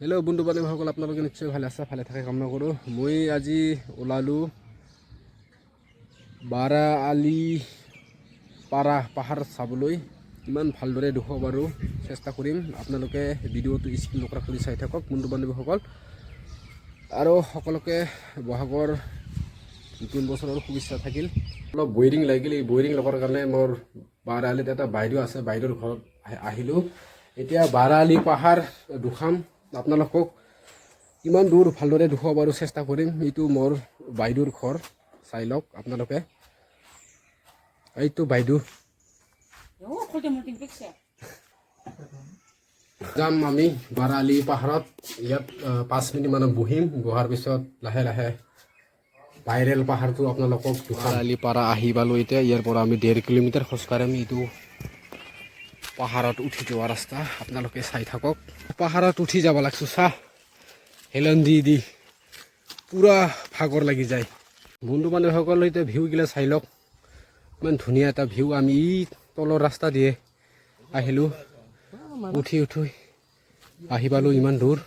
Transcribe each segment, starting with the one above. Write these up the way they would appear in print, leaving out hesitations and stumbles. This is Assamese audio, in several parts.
হেল্ল' বন্ধু বান্ধৱীসকল, আপোনালোকে নিশ্চয় ভালে আছে, ভালে থাকে কামনা কৰোঁ। মই আজি ওলালোঁ বাৰাআলি পাহাৰ চাবলৈ। ইমান ভালদৰে দেখুৱাব পাৰোঁ চেষ্টা কৰিম। আপোনালোকে ভিডিঅ'টো স্কিপ নকৰা কৰি চাই থাকক বন্ধু বান্ধৱীসকল, আৰু সকলোকে বহাগৰ নতুন বছৰৰ শুভেচ্ছা থাকিল। অলপ বৰিং লাগিল, এই বৰিং লগাৰ কাৰণে মোৰ বাৰাআলিত এটা বাইদেউ আছে, বাইদেউৰ ঘৰত আহিলোঁ। এতিয়া বাৰাআলি পাহাৰ দুখাম আপোনালোকক ইমান দূৰ ভালদৰে দেখুৱাব পাৰোঁ চেষ্টা কৰিম। এইটো মোৰ বাইদেউৰ ঘৰ, চাই লওক আপোনালোকে। এইটো বাইদেউ, যাম আমি বাৰাআলি পাহাৰত। ইয়াত 5 মিনিট মান বহিম, বহাৰ পিছত লাহে লাহে ভাইৰেল পাহাৰটো আপোনালোকক বাৰাআলি পাৰা আহি পালোঁ। এতিয়া ইয়াৰ পৰা আমি 1.5 কিলোমিটাৰ খোজকাঢ়িম। এইটো পাহাৰত উঠি যোৱা ৰাস্তা, আপোনালোকে চাই থাকক। পাহাৰত উঠি যাব লাগছো, চাহ হেলন দি পুৰা ভাগৰ লাগি যায়। বন্ধু বান্ধৱীসকল, এতিয়া ভিউগিলা চাই লওক, ইমান ধুনীয়া এটা ভিউ। আমি তলৰ ৰাস্তা দিয়ে আহিলোঁ, উঠি আহি পালোঁ ইমান দূৰ।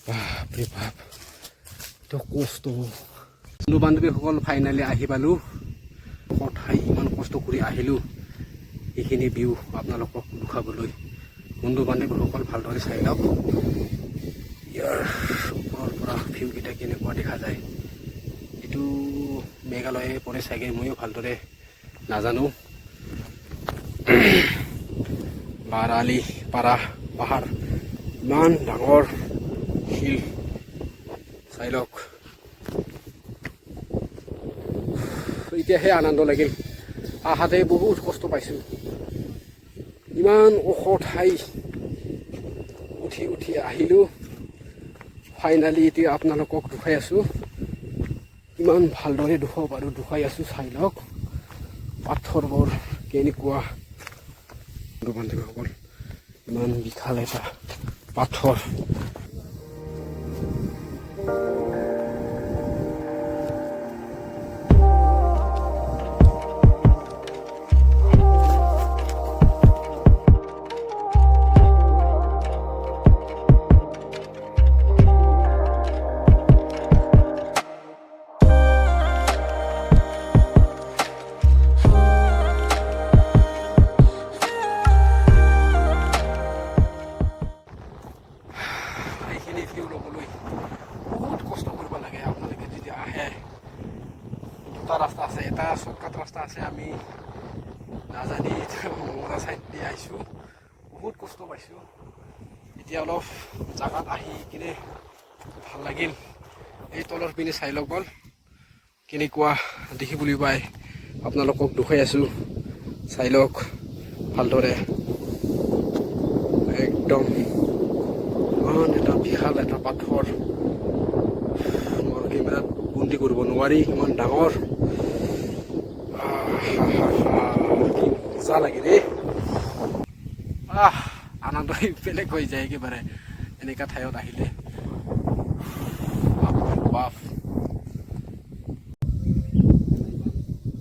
বাপৰে বাপ, এইটো কষ্ট। বন্ধু বান্ধৱীসকল, ফাইনেলি আহি পালোঁ। ঠাই ইমান কষ্ট কৰি আহিলোঁ, এইখিনি ভিউ আপোনালোকক দেখাবলৈ। বন্ধু বান্ধৱীসকল ভালদৰে চাই লওক, ইয়াৰ ওপৰৰ পৰা ভিউকেইটা কেনেকুৱা দেখা যায়। এইটো মেঘালয়ে পৰে চাগে, ময়ো ভালদৰে নাজানো। বাৰাআলি পাহাৰ ইমান ডাঙৰ শিল, চাই লওক। এতিয়াহে আনন্দ লাগিল, আহাতে বহুত কষ্ট পাইছোঁ। ইমান ওখ ঠাই উঠি আহিলোঁ। ফাইনেলি এতিয়া আপোনালোকক দেখুৱাই আছোঁ, ইমান ভালদৰে দেখুৱাব পাৰোঁ, দেখুৱাই আছোঁ। চাই লওক পাথৰবোৰ কেনেকুৱা। বন্ধু বান্ধৱীসকল, ইমান বিশাল এটা পাথৰ। এইখিনি ভিউ ল'বলৈ বহুত কষ্ট কৰিব লাগে। আপোনালোকে যদি আহে, দুটা ৰাস্তা আছে, এটা শ্বৰ্টকাট ৰাস্তা আছে, আমি নাজানি মৰা চাইড দি আহিছোঁ, বহুত কষ্ট পাইছোঁ। এতিয়া অলপ জাগাত আহি কিনে ভাল লাগিল। এই তলৰ পিনে চাই লওক বল, কেনেকুৱা দেখিবলৈ পায়, আপোনালোকক দেখুৱাই আছোঁ। চাই লওক ভালদৰে, একদম ইমান এটা বিশাল এটা পাথৰ, মোৰ কেমেৰাত বন্দী কৰিব নোৱাৰি, ইমান ডাঙৰ। কি মজা লাগে ৰে, আনন্দ বেলেগ হৈ যায় একেবাৰে এনেকা ঠাইত আহিলে। বাপ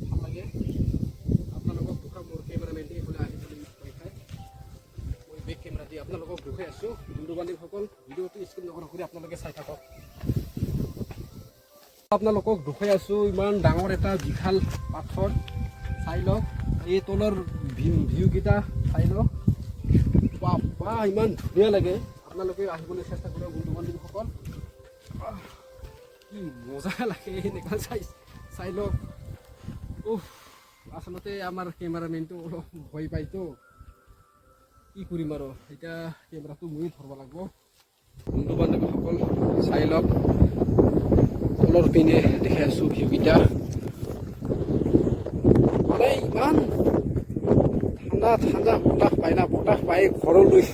ভাল লাগে। আপোনালোকক দুখা মোৰ কেমেৰামেন দি হ'লে আহি মই বেক কেমেৰা দি আপোনালোকক দেখুৱাই আছোঁ। বন্ধু বান্ধৱীসকল, ভিডিঅ'টো স্কিপ নকৰা কৰি আপোনালোকে চাই থাকক। আপোনালোকক দেখুৱাই আছোঁ ইমান ডাঙৰ এটা বিশাল পাথৰ, চাই লওক। এই তলৰ ভিউকেইটা চাই লওক, বাপ্পা ইমান ধুনীয়া লাগে। আপোনালোকে আহিবলৈ চেষ্টা কৰিব বন্ধু বান্ধৱীসকল, কি মজা লাগে এনেকুৱা চাই লওক। আচলতে আমাৰ কেমেৰামেনটো অলপ ভয় পাইতো, কি কৰিম আৰু, এতিয়া কেমেৰাটো ময়ো ধৰিব লাগিব। বন্ধু বান্ধৱীসকল চাই লওক, তলৰ পিনে দেখি আছোঁ ভিউকেইটা, মানে ইমান ঠাণ্ডা বতাহ পাই না, বতাহ পাই ঘৰলৈ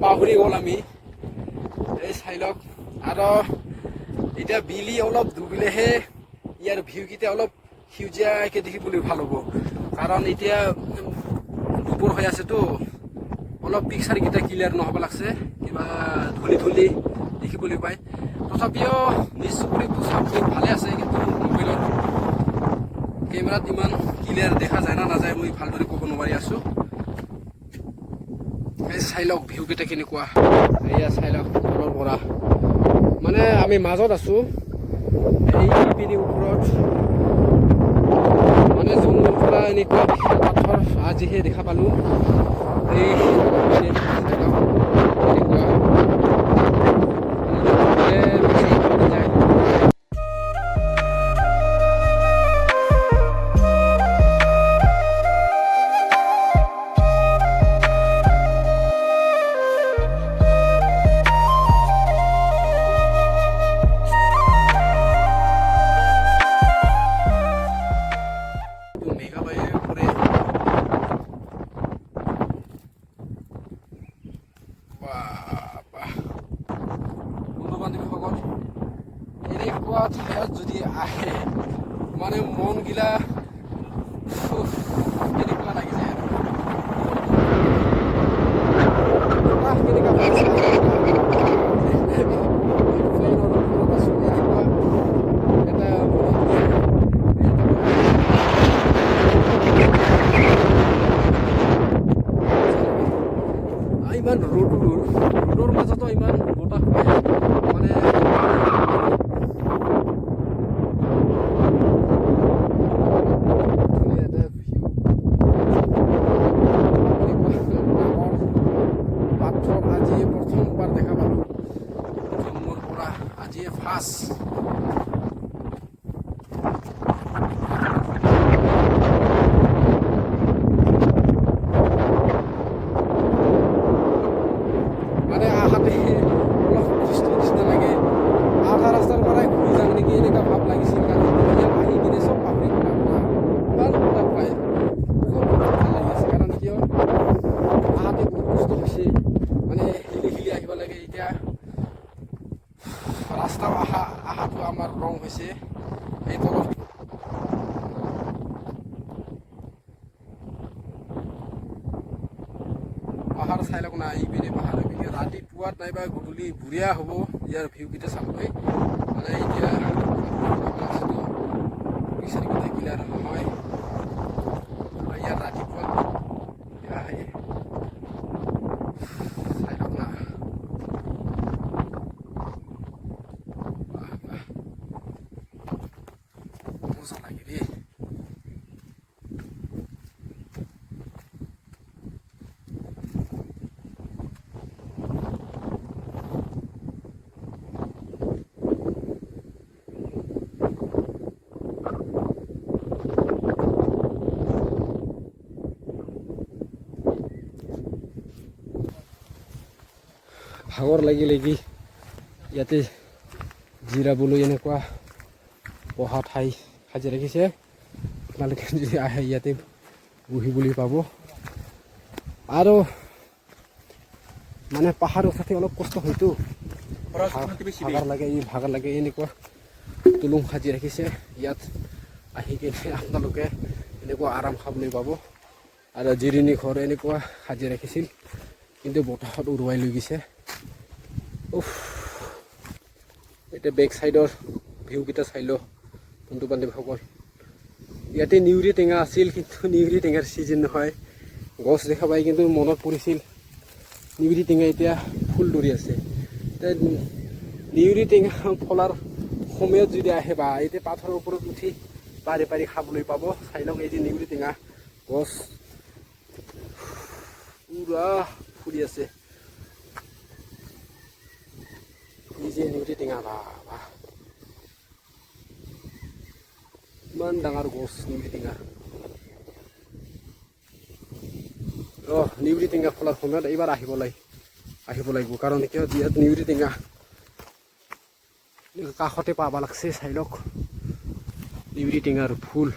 পাহৰি গ'ল আমি। এই চাই লওক, আৰু এতিয়া বিলি অলপ ডুবিলেহে ইয়াৰ ভিউকেইটা অলপ সেউজীয়াকৈ দেখিবলৈ ভাল হ'ব, কাৰণ এতিয়া দুপৰ হৈ আছেতো, অলপ পিকচাৰকেইটা ক্লিয়াৰ নহ'ব লাগছে, কিবা ধূলি দেখিবলৈ পায়। তথাপিও নিজ চকুৰেতো চাবলৈ ভালে আছে, কিন্তু মোবাইলত কেমেৰাত ইমান ক্লিয়াৰ দেখা যায় না নাযায় মই ভালদৰে ক'ব নোৱাৰি আছোঁ। চাই লওক ভিউকেইটা কেনেকুৱা এয়া চাই লওক তলৰ পৰা মানে আমি মাজত আছোঁ এই পিনি ওপৰত মানে জংঘল পৰা এনেকুৱা পাথৰ আজিহে দেখা পালোঁ এই চাই লওক এনেকুৱা এনেকুৱা ঠাইত যদি আহে মানে মন গিলা কেনেকুৱা লাগি যায় ইমান ৰ'দৰ মাজতো ইমান বতাহ পায় মানে প্ৰথমবাৰ দেখা পালোঁ জন্মৰ পৰা আজিয়ে ফাৰ্ষ্ট মানে আহাতে অলপ কষ্ট নিচিনা লাগে আধা ৰাস্তাৰ পৰাই ঘূৰি যাম নেকি এনেকুৱা ভাৱ লাগিছিল কাৰণ ইয়াত আহি কিনে চব পাহৰি ইমান বতাহ পায় বহুত ভাল লাগি আছে কাৰণ কিয় আহাতে বহুত কষ্ট হৈছে মানে হিলি আহিব লাগে এতিয়া ৰাস্তাও আহাটো আমাৰ ৰং হৈছে এই তলত পাহাৰ চাই লওক না ইপিনে পাহাৰ ইপিনে ৰাতিপুৱাত নাইবা গধূলি বুঢ়িয়া হ'ব ইয়াৰ ভিউকেইটা চাবলৈ মানে এতিয়া বিচাৰিকেইটা ক্লিয়াৰ নহয় ইয়াৰ ৰাতিপুৱা আহে চাই লওক না মজা লাগে দেই ভাগৰ লাগি ইয়াতে জিৰাবলৈ এনেকুৱা বহা ঠাই সাজি ৰাখিছে আপোনালোকে যদি আহে ইয়াতে বহিবলৈ পাব আৰু মানে পাহাৰ উঠাতে অলপ কষ্ট হয়তো ভাগৰ লাগে এনেকুৱা তুলুং সাজি ৰাখিছে ইয়াত আহি কিনে আপোনালোকে এনেকুৱা আৰাম খাবলৈ পাব আৰু জিৰণি ঘৰ এনেকুৱা সাজি ৰাখিছিল কিন্তু বতাহত উৰুৱাই লৈ গৈছে এতিয়া বেক চাইডৰ ভিউকেইটা চাই লওঁ বন্ধু বান্ধৱীসকল ইয়াতে নিউৰি টেঙা আছিল কিন্তু নিউৰি টেঙাৰ ছিজন নহয় গছ দেখা পাই কিন্তু মনত পৰিছিল নিউৰি টেঙা এতিয়া ফুল ধৰি আছে নিউৰি টেঙা ফলাৰ সময়ত যদি আহে বা এতিয়া পাথৰৰ ওপৰত উঠি পাৰি পাৰি খাবলৈ পাব চাই লওক এই যে নিউৰি টেঙা গছ পুৰা ফুলি আছে এই যে নিউৰি টেঙা বা ইমান ডাঙৰ গছ নিউৰি টেঙা নিউৰি টেঙা ফলাৰ সময়ত এইবাৰ আহিব লাগিব কাৰণ কিয় ইয়াত নিউৰি টেঙা কাষতে পাব লাগছে চাই লওক নিউৰি টেঙাৰ ফুল